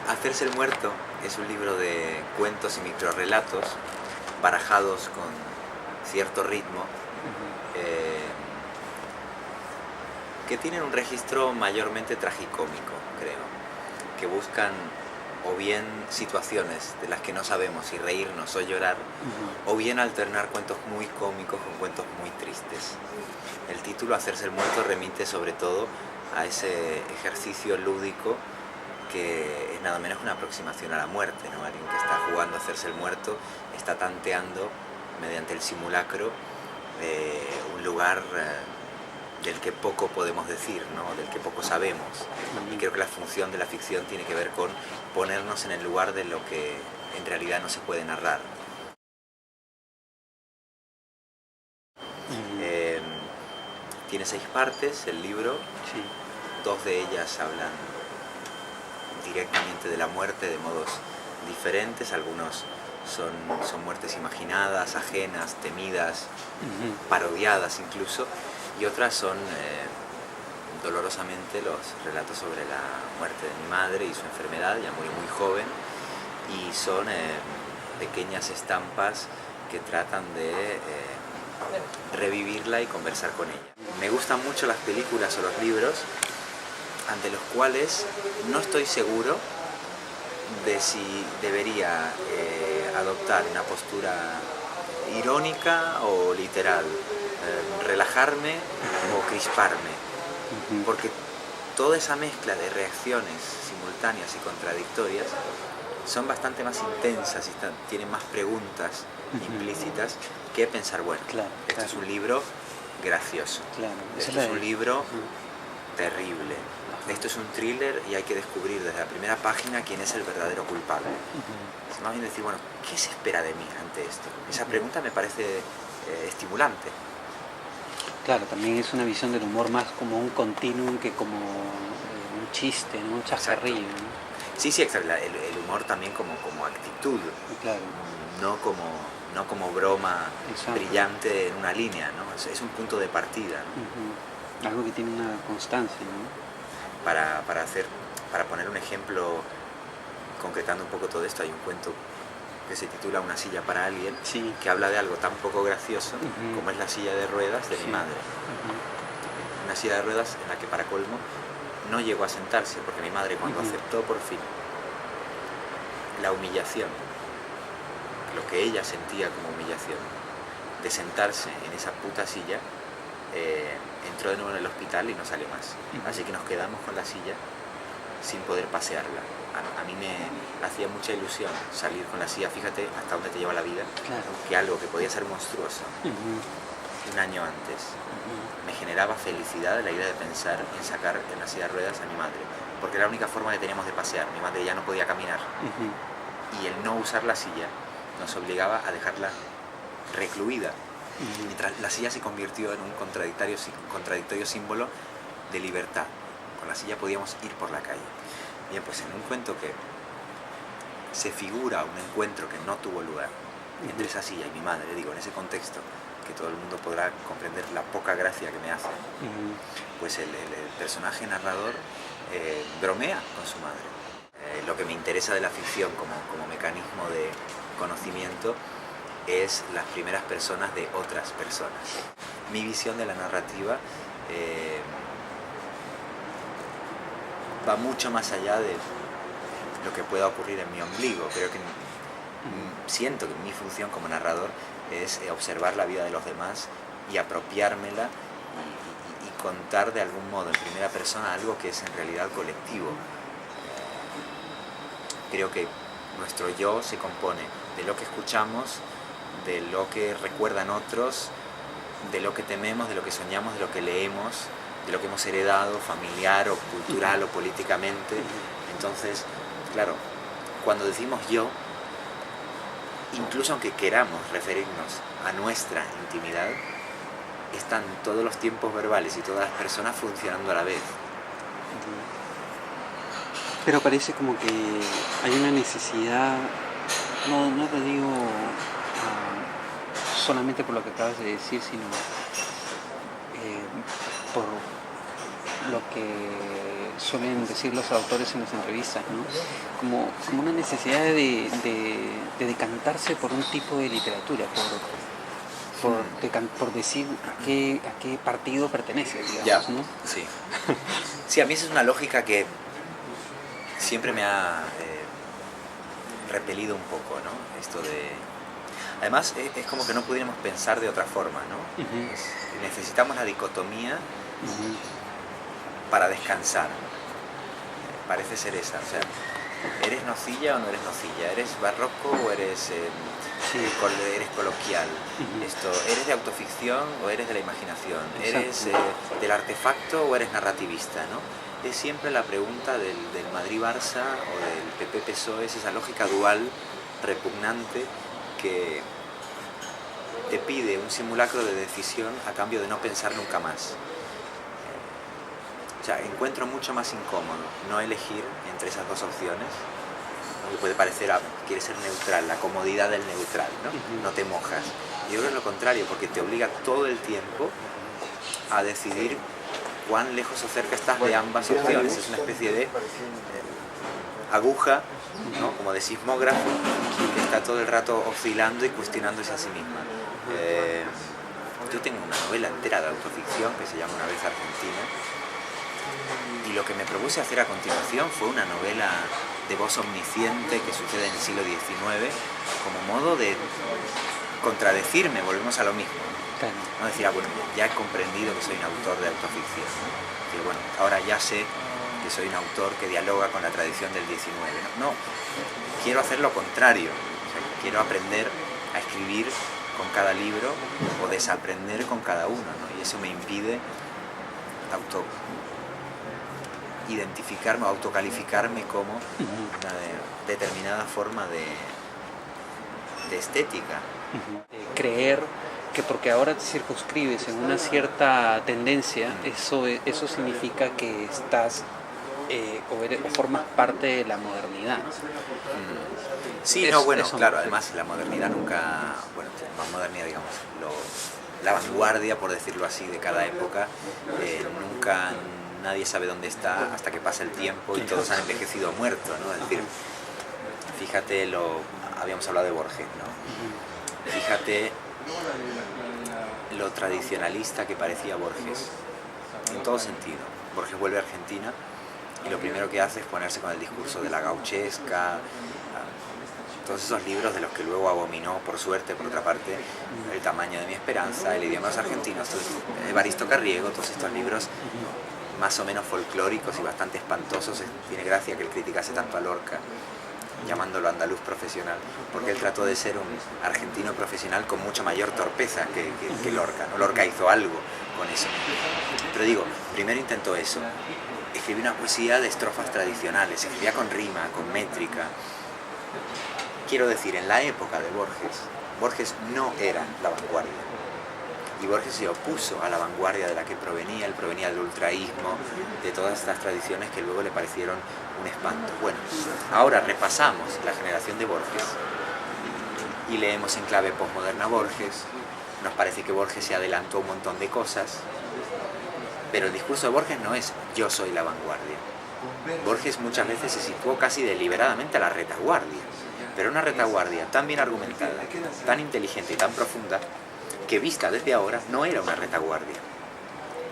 Hacerse el muerto es un libro de cuentos y microrrelatos barajados con cierto ritmo, que tienen un registro mayormente tragicómico, creo, que buscan o bien situaciones de las que no sabemos si reírnos o llorar, o bien alternar cuentos muy cómicos con cuentos muy tristes. El título Hacerse el muerto remite sobre todo a ese ejercicio lúdico que es nada menos una aproximación a la muerte, ¿no? Alguien que está jugando a hacerse el muerto está tanteando mediante el simulacro un lugar del que poco podemos decir, ¿no? Del que poco sabemos. Y creo que la función de la ficción tiene que ver con ponernos en el lugar de lo que en realidad no se puede narrar. Tiene 6 partes el libro, Sí. 2 de ellas hablan directamente de la muerte de modos diferentes, algunos son muertes imaginadas, ajenas, temidas, parodiadas incluso, y otras son dolorosamente los relatos sobre la muerte de mi madre y su enfermedad. Ya murió muy joven, y son pequeñas estampas que tratan de revivirla y conversar con ella. Me gustan mucho las películas o los libros ante los cuales no estoy seguro de si debería adoptar una postura irónica o literal, relajarme o crisparme, porque toda esa mezcla de reacciones simultáneas y contradictorias son bastante más intensas y tienen más preguntas implícitas que pensar, bueno, esto es un libro gracioso, esto es un libro terrible, esto es un thriller y hay que descubrir desde la primera página quién es el verdadero culpable. Más bien decir, bueno, ¿qué se espera de mí ante esto? Esa pregunta me parece estimulante. Claro, también es una visión del humor más como un continuum que como un chiste, ¿no? Un chascarrillo, ¿no? Sí, exacto. El humor también como actitud, claro. no como broma brillante en una línea, ¿no? Es un punto de partida, ¿no? Algo que tiene una constancia, ¿no? Para poner un ejemplo, concretando un poco todo esto, hay un cuento que se titula Una silla para alguien, que habla de algo tan poco gracioso como es la silla de ruedas de mi madre. Una silla de ruedas en la que, para colmo, no llegó a sentarse, porque mi madre, cuando aceptó por fin la humillación, lo que ella sentía como humillación, de sentarse en esa puta silla, entró de nuevo en el hospital y no salió más. Así que nos quedamos con la silla sin poder pasearla. A mí me hacía mucha ilusión salir con la silla, fíjate hasta dónde te lleva la vida, que algo que podía ser monstruoso un año antes me generaba felicidad la idea de pensar en sacar en la silla de ruedas a mi madre, porque era la única forma que teníamos de pasear. Mi madre ya no podía caminar, y el no usar la silla nos obligaba a dejarla recluida, mientras la silla se convirtió en un contradictorio símbolo de libertad. Con la silla podíamos ir por la calle. Bien, pues en un cuento que se figura un encuentro que no tuvo lugar entre esa silla y mi madre, digo, en ese contexto que todo el mundo podrá comprender la poca gracia que me hace, pues el personaje narrador bromea con su madre. Lo que me interesa de la ficción como mecanismo de conocimiento es las primeras personas de otras personas. Mi visión de la narrativa va mucho más allá de lo que pueda ocurrir en mi ombligo. Creo que siento que mi función como narrador es observar la vida de los demás y apropiármela y contar de algún modo en primera persona algo que es en realidad colectivo. Creo que nuestro yo se compone de lo que escuchamos, de lo que recuerdan otros, de lo que tememos, de lo que soñamos, de lo que leemos, de lo que hemos heredado familiar o cultural o políticamente. Entonces, claro, cuando decimos yo, incluso aunque queramos referirnos a nuestra intimidad, están todos los tiempos verbales y todas las personas funcionando a la vez. Pero parece como que hay una necesidad, no te digo solamente por lo que acabas de decir, sino por lo que suelen decir los autores en las entrevistas, ¿no? Como una necesidad de decantarse por un tipo de literatura, por decir a qué partido pertenece, digamos, ¿no? Sí. Sí, a mí esa es una lógica que siempre me ha repelido un poco, ¿no? Esto de... Además, es como que no pudiéramos pensar de otra forma, ¿no? Necesitamos la dicotomía para descansar. Parece ser esa, o sea, ¿eres nocilla o no eres nocilla? ¿Eres barroco o eres coloquial? ¿Eres de autoficción o eres de la imaginación? ¿Eres del artefacto o eres narrativista, ¿no? Es siempre la pregunta del Madrid-Barça o del PP-PSOE, es esa lógica dual, repugnante, que te pide un simulacro de decisión a cambio de no pensar nunca más. O sea, encuentro mucho más incómodo no elegir entre esas dos opciones, ¿no? Que puede parecer, quieres ser neutral, la comodidad del neutral, ¿no? No te mojas. Yo creo que es lo contrario, porque te obliga todo el tiempo a decidir cuán lejos o cerca estás de ambas opciones. Es una especie de aguja, ¿no? Como de sismógrafo, que está todo el rato oscilando y cuestionándose a sí misma. Yo tengo una novela entera de autoficción que se llama Una vez Argentina, y lo que me propuse hacer a continuación fue una novela de voz omnisciente que sucede en el siglo XIX, como modo de contradecirme, volvemos a lo mismo. No decir, bueno, ya he comprendido que soy un autor de autoficción, ¿no? Decir, bueno, ahora ya sé que soy un autor que dialoga con la tradición del XIX. No, quiero hacer lo contrario. O sea, quiero aprender a escribir con cada libro o desaprender con cada uno, ¿no? Y eso me impide identificarme o autocalificarme como una determinada forma de estética. Creer que porque ahora te circunscribes en una cierta tendencia, eso significa que estás o formas parte de la modernidad. Sí, no, bueno, claro, además la modernidad nunca, bueno, más modernidad, digamos, la vanguardia, por decirlo así, de cada época, nunca nadie sabe dónde está hasta que pasa el tiempo y todos han envejecido o muerto, ¿no? Es decir, fíjate, habíamos hablado de Borges, ¿no? Fíjate lo tradicionalista que parecía Borges, en todo sentido. Borges vuelve a Argentina y lo primero que hace es ponerse con el discurso de la gauchesca, todos esos libros de los que luego abominó, por suerte, por otra parte, El tamaño de mi esperanza, El idioma de los argentinos, Evaristo Carriego, todos estos libros más o menos folclóricos y bastante espantosos. Tiene gracia que él criticase tanto a Lorca, llamándolo andaluz profesional, porque él trató de ser un argentino profesional con mucha mayor torpeza que Lorca, ¿no? Lorca hizo algo con eso. Pero digo, primero intentó eso, escribí una poesía de estrofas tradicionales, escribía con rima, con métrica. Quiero decir, en la época de Borges no era la vanguardia. Y Borges se opuso a la vanguardia de la que provenía. Él provenía del ultraísmo, de todas estas tradiciones que luego le parecieron un espanto. Bueno, ahora repasamos la generación de Borges y leemos en clave posmoderna Borges. Nos parece que Borges se adelantó un montón de cosas, pero el discurso de Borges no es yo soy la vanguardia. Borges muchas veces se situó casi deliberadamente a la retaguardia, pero una retaguardia tan bien argumentada, tan inteligente y tan profunda, que vista desde ahora no era una retaguardia.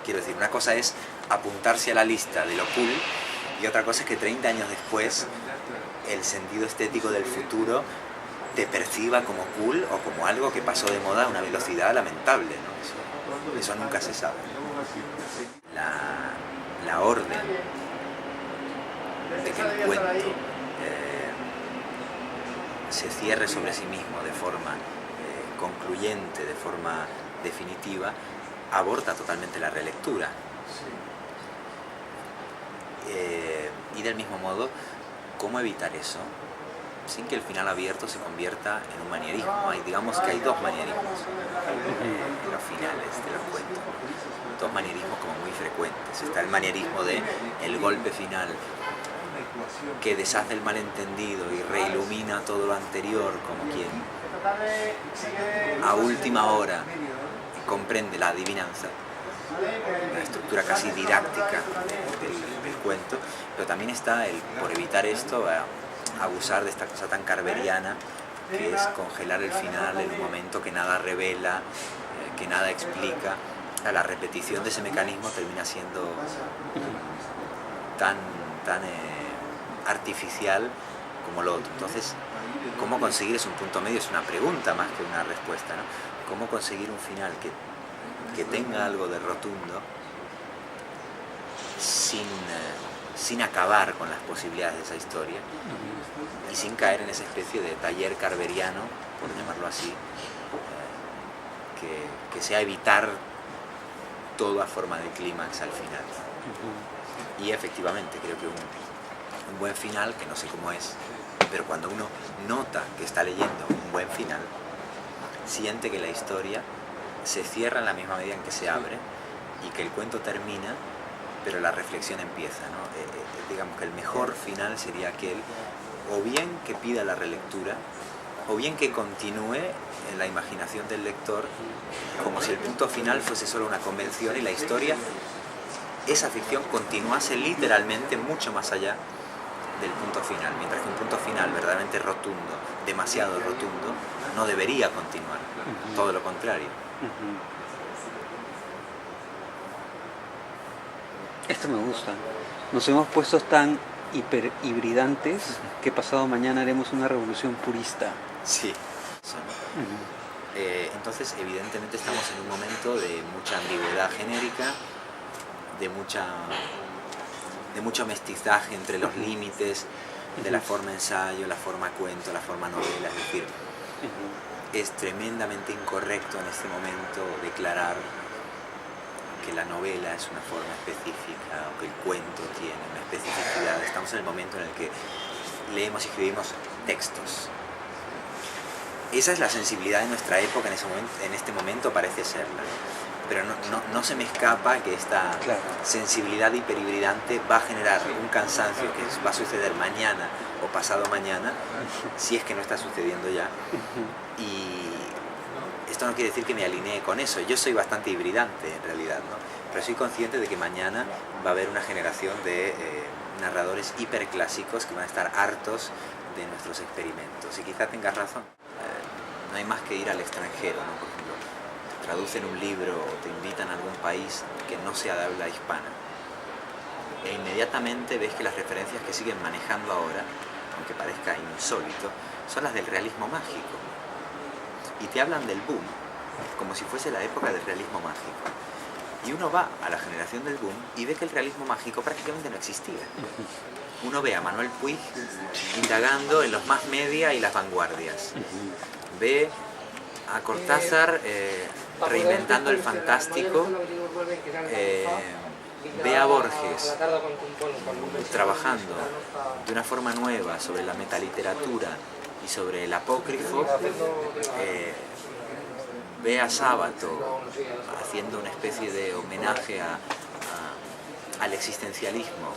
Quiero decir, una cosa es apuntarse a la lista de lo cool y otra cosa es que 30 años después el sentido estético del futuro te perciba como cool o como algo que pasó de moda a una velocidad lamentable, ¿no? Eso nunca se sabe. La orden de que el cuento se cierre sobre sí mismo de forma concluyente, de forma definitiva, aborta totalmente la relectura. Y del mismo modo, ¿cómo evitar eso sin que el final abierto se convierta en un manierismo? Digamos que hay dos manierismos en los finales de los cuentos, dos manierismos como muy frecuentes. Está el manierismo de el golpe final que deshace el malentendido y reilumina todo lo anterior, como quien a última hora comprende la adivinanza. una estructura casi didáctica del cuento, pero también está el, por evitar esto, abusar de esta cosa tan carveriana que es congelar el final en un momento que nada revela, que nada explica. La repetición de ese mecanismo termina siendo tan artificial como lo otro. Entonces, ¿cómo conseguir es un punto medio? Es una pregunta más que una respuesta, ¿no? ¿Cómo conseguir un final que tenga algo de rotundo sin acabar con las posibilidades de esa historia y sin caer en esa especie de taller carveriano, por llamarlo así, que sea evitar toda forma de clímax al final? Y efectivamente creo que un buen final, que no sé cómo es, pero cuando uno nota que está leyendo un buen final, siente que la historia se cierra en la misma medida en que se abre y que el cuento termina, pero la reflexión empieza, ¿no? Digamos que el mejor final sería aquel, o bien que pida la relectura, o bien que continúe en la imaginación del lector como si el punto final fuese solo una convención y la historia, esa ficción, continuase literalmente mucho más allá del punto final, mientras que un punto final verdaderamente rotundo, demasiado rotundo, no debería continuar, todo lo contrario. Esto me gusta. Nos hemos puesto tan hibridantes que pasado mañana haremos una revolución purista. Sí. Entonces, evidentemente estamos en un momento de mucha ambigüedad genérica, de mucho mestizaje entre los límites de la forma ensayo, la forma cuento, la forma novela. Es decir, es tremendamente incorrecto en este momento declarar que la novela es una forma específica o que el cuento tiene una especificidad. Estamos en el momento en el que leemos y escribimos textos. Esa es la sensibilidad de nuestra época en este momento parece serla. Pero no se me escapa que esta sensibilidad hiperhibridante va a generar un cansancio que va a suceder mañana o pasado mañana, si es que no está sucediendo ya. Y esto no quiere decir que me alinee con eso. Yo soy bastante hibridante en realidad, ¿no? Pero soy consciente de que mañana va a haber una generación de narradores hiperclásicos que van a estar hartos de nuestros experimentos. Y quizá tengas razón. No hay más que ir al extranjero, ¿no? Por ejemplo, traducen un libro o te invitan a algún país que no sea de habla hispana e inmediatamente ves que las referencias que siguen manejando ahora, aunque parezca insólito, son las del realismo mágico y te hablan del boom como si fuese la época del realismo mágico, y uno va a la generación del boom y ve que el realismo mágico prácticamente no existía. Uno ve a Manuel Puig indagando en los más media y las vanguardias, ve a Cortázar reinventando el fantástico, ve a Borges trabajando de una forma nueva sobre la metaliteratura y sobre el apócrifo, ve a Sábato haciendo una especie de homenaje al existencialismo,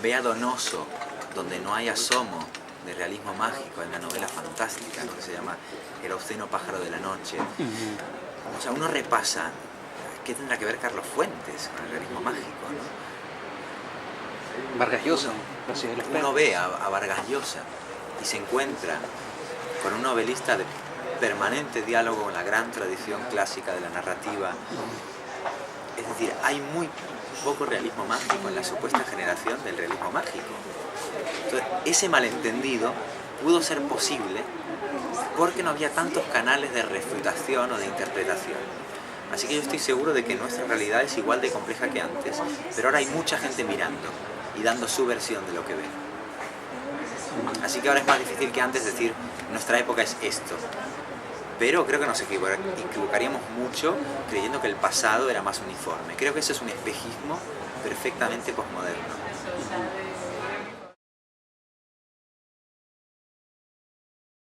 ve a Donoso donde no hay asomo de realismo mágico en la novela fantástica, ¿no? Que se llama El obsceno pájaro de la noche. O sea, uno repasa qué tendrá que ver Carlos Fuentes con el realismo mágico, ¿no? Vargas Llosa. Uno ve a Vargas Llosa y se encuentra con un novelista de permanente diálogo con la gran tradición clásica de la narrativa. Es decir, hay muy poco realismo mágico en la supuesta generación del realismo mágico. Entonces, ese malentendido pudo ser posible porque no había tantos canales de refutación o de interpretación. Así que yo estoy seguro de que nuestra realidad es igual de compleja que antes, pero ahora hay mucha gente mirando y dando su versión de lo que ve. Así que ahora es más difícil que antes decir, nuestra época es esto. Pero creo que nos equivocaríamos mucho creyendo que el pasado era más uniforme. Creo que eso es un espejismo perfectamente posmoderno.